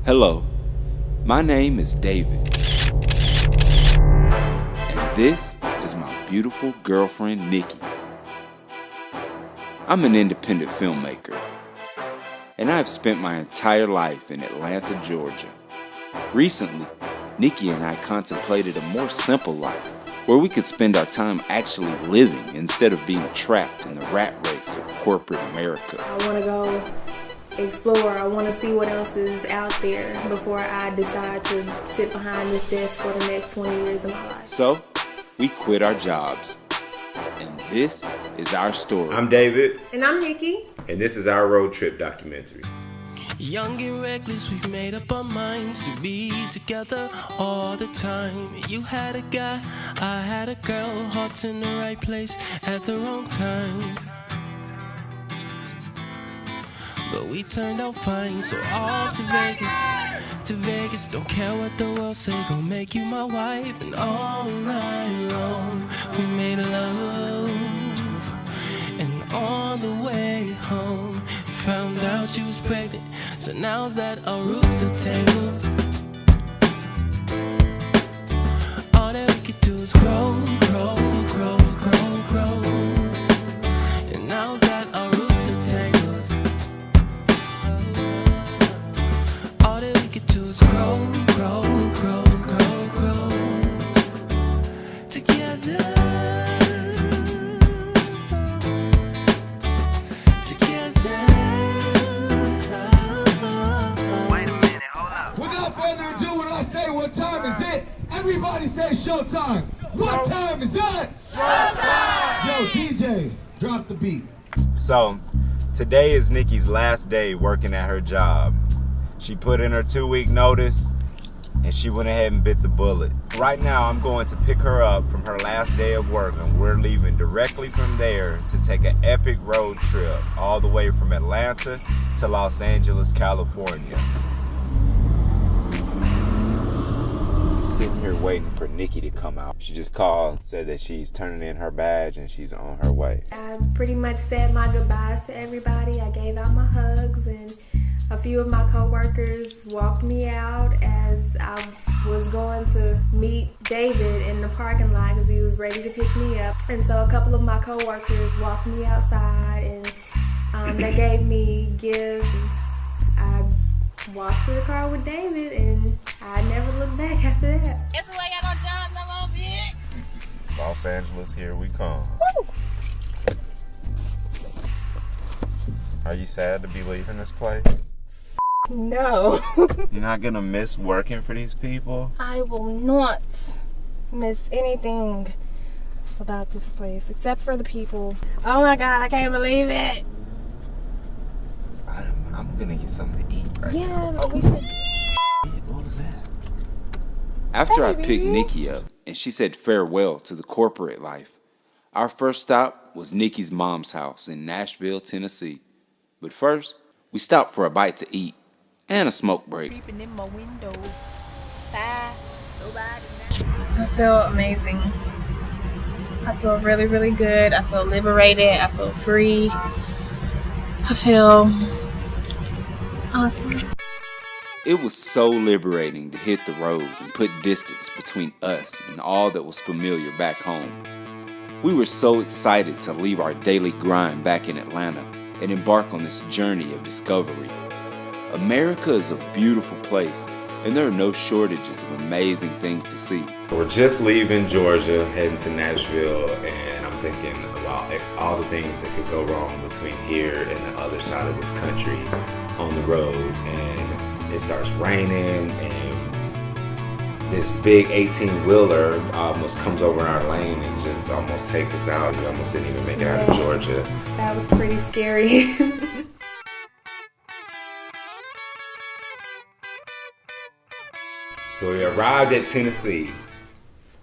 Hello, my name is David, and this is my beautiful girlfriend, Nikki. I'm an independent filmmaker, and I've spent my entire life in Atlanta, Georgia. Recently, Nikki and I contemplated a more simple life, where we could spend our time actually living instead of being trapped in the rat race of corporate America. I want to go explore. I want to see what else is out there before I decide to sit behind this desk for the next 20 years of my life. So, we quit our jobs. And this is our story. I'm David. And I'm Nikki. And this is our road trip documentary. Young and reckless, we've made up our minds to be together all the time. You had a guy, I had a girl, hearts in the right place at the wrong time. But we turned out fine, so off to Vegas, don't care what the world say, gon' make you my wife. And all night long, we made love, and on the way home, found out she was pregnant, so now that our roots are tangled, all that we could do is grow, and now that our roots are tangled, all that we could do is grow together. What time is it? Everybody say showtime. What time is it? Showtime! Yo, DJ, drop the beat. So, today is Nikki's last day working at her job. She put in her 2-week notice, and she went ahead and bit the bullet. Right now, I'm going to pick her up from her last day of work, and we're leaving directly from there to take an epic road trip all the way from Atlanta to Los Angeles, California. Sitting here waiting for Nikki to come out. She just called, said that she's turning in her badge and she's on her way. I pretty much said my goodbyes to everybody. I gave out my hugs, and a few of my coworkers walked me out as I was going to meet David in the parking lot because he was ready to pick me up. And so a couple of my coworkers walked me outside, and they gave me gifts. I walked to the car with David, and I never looked back after that. Guess who ain't got no job no more, bitch? Los Angeles, here we come. Woo! Are you sad to be leaving this place? No. You're not gonna miss working for these people? I will not miss anything about this place except for the people. Oh my God, I can't believe it. I'm gonna get something to eat right now. Yeah, we should. What was that? After I picked Nikki up and she said farewell to the corporate life, our first stop was Nikki's mom's house in Nashville, Tennessee. But first, we stopped for a bite to eat and a smoke break. I feel amazing. I feel really, really good. I feel liberated. I feel free. I feel awesome. It was so liberating to hit the road and put distance between us and all that was familiar back home. We were so excited to leave our daily grind back in Atlanta and embark on this journey of discovery. America is a beautiful place, and there are no shortages of amazing things to see. We're just leaving Georgia, heading to Nashville, and I'm thinking about all the things that could go wrong between here and the other side of this country on the road. And it starts raining, and this big 18-wheeler almost comes over in our lane and just almost takes us out. We almost didn't even make it out of Georgia. That was pretty scary. So we arrived at Tennessee.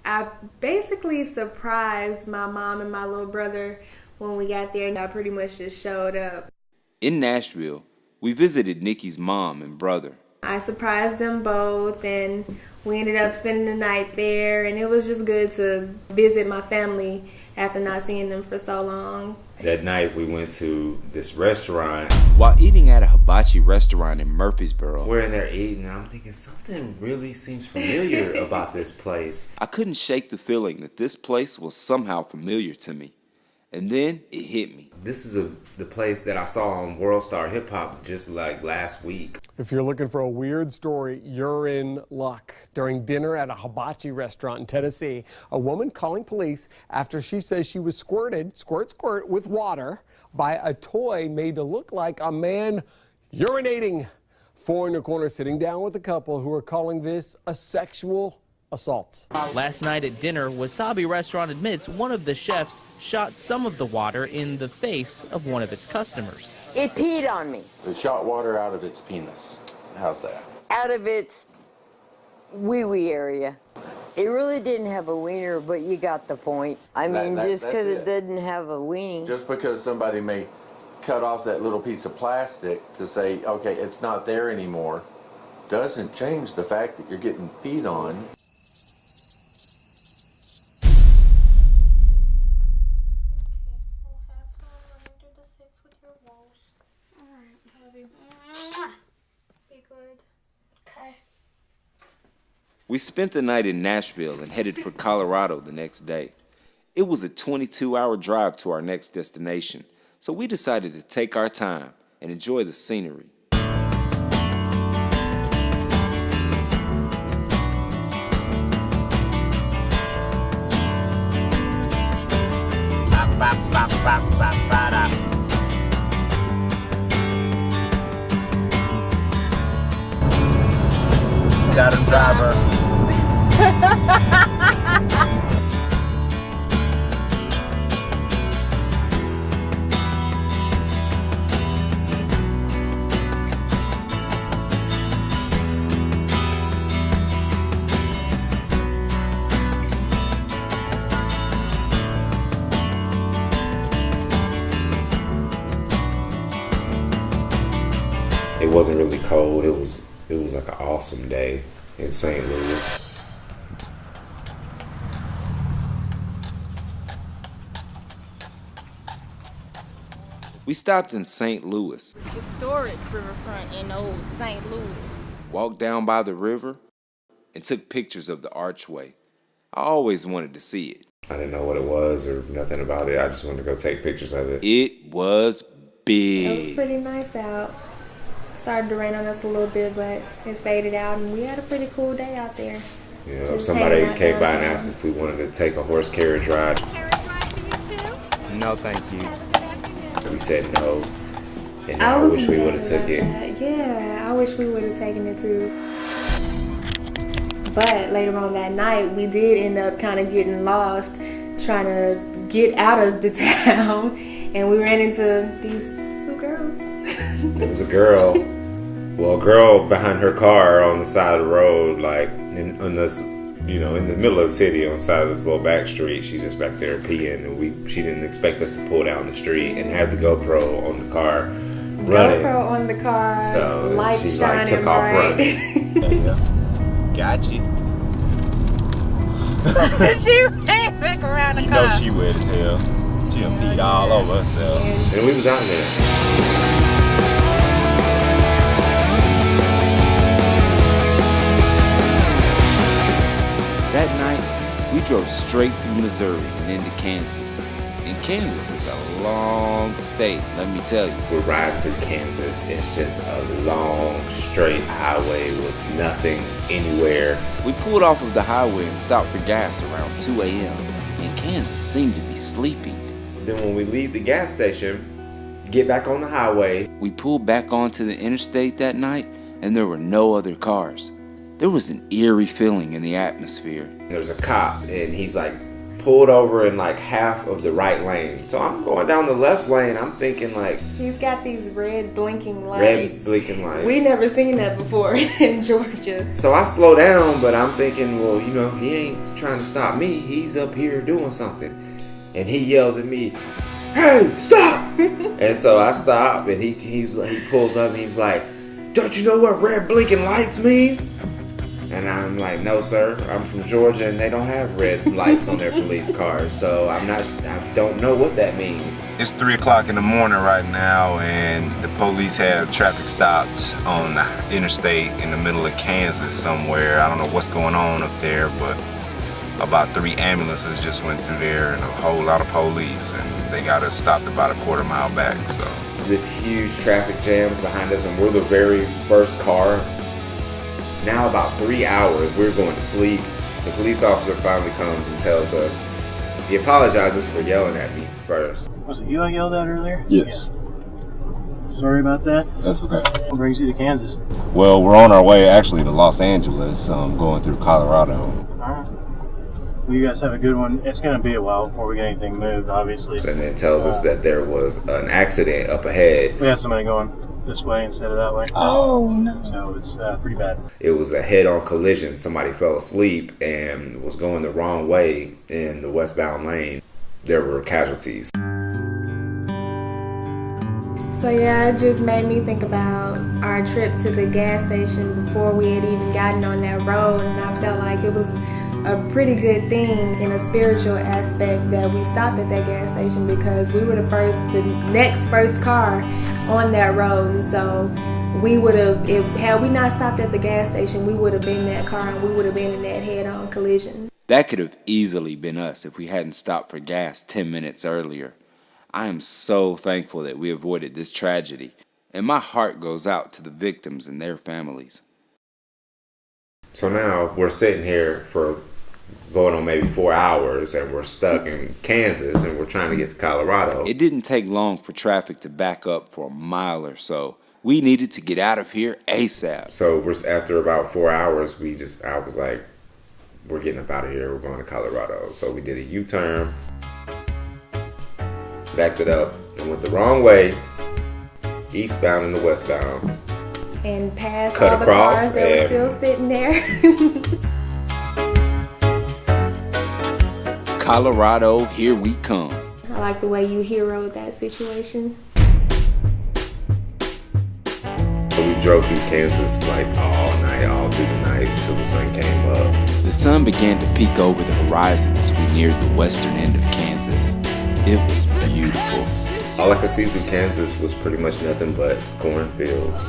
I basically surprised my mom and my little brother when we got there, and I pretty much just showed up. In Nashville, we visited Nikki's mom and brother. I surprised them both, and we ended up spending the night there, and it was just good to visit my family after not seeing them for so long. That night we went to this restaurant. While eating at a hibachi restaurant in Murfreesboro, We're in there eating, and I'm thinking something really seems familiar about this place. I couldn't shake the feeling that this place was somehow familiar to me. And then it hit me. This is the place that I saw on World Star Hip Hop just like last week. If you're looking for a weird story, you're in luck. During dinner at a hibachi restaurant in Tennessee, a woman calling police after she says she was squirted, squirt, with water by a toy made to look like a man urinating. Four in the corner sitting down with a couple who are calling this a sexual assault. Last night at dinner, Wasabi Restaurant admits one of the chefs shot some of the water in the face of one of its customers. It peed on me. It shot water out of its penis. How's that? Out of its wee-wee area. It really didn't have a wiener, but you got the point. I mean, just because it didn't have a weenie. Just because somebody may cut off that little piece of plastic to say, okay, it's not there anymore, doesn't change the fact that you're getting peed on. We spent the night in Nashville and headed for Colorado the next day. It was a 22-hour drive to our next destination, so we decided to take our time and enjoy the scenery. Saturn driver. It wasn't really cold. It was like an awesome day in St. Louis. We stopped in St. Louis, Historic riverfront in old St. Louis. walked down by the river, and took pictures of the archway. I always wanted to see it. I didn't know what it was or nothing about it. I just wanted to go take pictures of it. It was big. It was pretty nice out. Started to rain on us a little bit, but it faded out, and we had a pretty cool day out there. You know, Just somebody hanging out came by and downtown. asked if we wanted to take a horse carriage ride. Carriage ride for you too? No, thank you. We said no, and I I was wish we mad would have took about it. that. Yeah, I wish we would have taken it too. But later on that night, we did end up kind of getting lost, trying to get out of the town, and we ran into these two girls. It was a girl. Well, a girl behind her car on the side of the road, like in this, you know, in the middle of the city on the side of this little back street. She's just back there peeing, and she didn't expect us to pull down the street and have the GoPro on the car running. GoPro on the car, So lights she shining like took off bright. running. Got you. She ran back around the You car. know she wet as hell. She done peed all over herself. And we was out there. That night, we drove straight through Missouri and into Kansas. And Kansas is a long state, let me tell you. We're riding through Kansas. It's just a long, straight highway with nothing anywhere. We pulled off of the highway and stopped for gas around 2 a.m. And Kansas seemed to be sleeping. Then when we leave the gas station, get back on the highway. We pulled back onto the interstate that night, and there were no other cars. There was an eerie feeling in the atmosphere. There's a cop, and he's like pulled over in like half of the right lane. So I'm going down the left lane. I'm thinking like He's got these red blinking lights. red blinking lights. We never seen that before in Georgia. So I slow down, but I'm thinking, well, you know, he ain't trying to stop me. He's up here doing something. And he yells at me, "Hey, stop!" And so I stop, and he pulls up, and he's like, "Don't you know what red blinking lights mean?" And I'm like, no, sir, I'm from Georgia and they don't have red lights on their police cars. So I don't know what that means. It's 3 o'clock in the morning right now, and the police have traffic stops on the interstate in the middle of Kansas somewhere. I don't know what's going on up there, but about 3 ambulances just went through there and a whole lot of police, and they got us stopped about a quarter mile back. So this huge traffic jams behind us, and we're the very first car. Now about 3 hours, we're going to sleep. The police officer finally comes and tells us, he apologizes for yelling at me first. Was it you I yelled at earlier? Yes. Yeah. Sorry about that. That's okay. What brings you to Kansas? Well, we're on our way actually to Los Angeles, going through Colorado. Alright. Well, you guys have a good one. It's going to be a while before we get anything moved, obviously. And then tells us that there was an accident up ahead. We had somebody going this way instead of that way. Oh, no. So it's pretty bad. It was a head-on collision. Somebody fell asleep and was going the wrong way in the westbound lane. There were casualties. So yeah, it just made me think about our trip to the gas station before we had even gotten on that road, and I felt like it was a pretty good thing in a spiritual aspect that we stopped at that gas station, because we were the next first car on that road. And so we would have, had we not stopped at the gas station, we would have been in that car and we would have been in that head-on collision. that could have easily been us if we hadn't stopped for gas 10 minutes earlier. I am so thankful that we avoided this tragedy, and my heart goes out to the victims and their families. So now we're sitting here for going on maybe 4 hours, and we're stuck in Kansas, and we're trying to get to Colorado. It didn't take long for traffic to back up for a mile or so. We needed to get out of here ASAP. So after about 4 hours, I was like, we're getting up out of here. We're going to Colorado. So we did a U-turn, backed it up, and went the wrong way, eastbound and the westbound. And past Cut all the across cars that were still sitting there. Colorado, here we come. I like the way you heroed that situation. So we drove through Kansas like all night, all through the night until the sun came up. The sun began to peek over the horizon as we neared the western end of Kansas. It was beautiful. All I could see through Kansas was pretty much nothing but cornfields.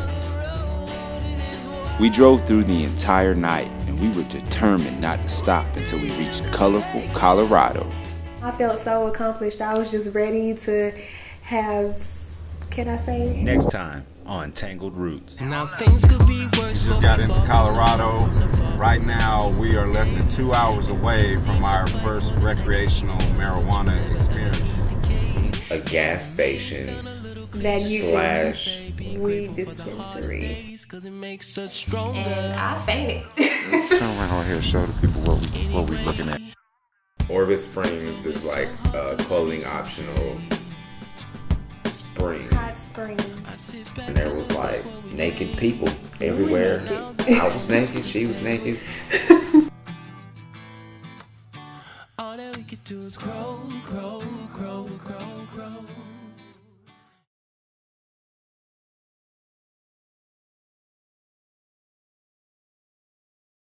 We drove through the entire night, and we were determined not to stop until we reached colorful Colorado. I felt so accomplished. I was just ready to have, can I say? Next time on Tangled Roots. Now things could be worse. We just got into Colorado. Right now, we are less than 2 hours away from our first recreational marijuana experience. A gas station that you slash weed dispensary. And I fainted. Turn around here and show the people what we looking at. Orvis Springs is like a clothing optional spring. Hot spring. And there was like naked people everywhere. I was naked, she was naked. All that we could do is grow, grow, grow, grow, grow.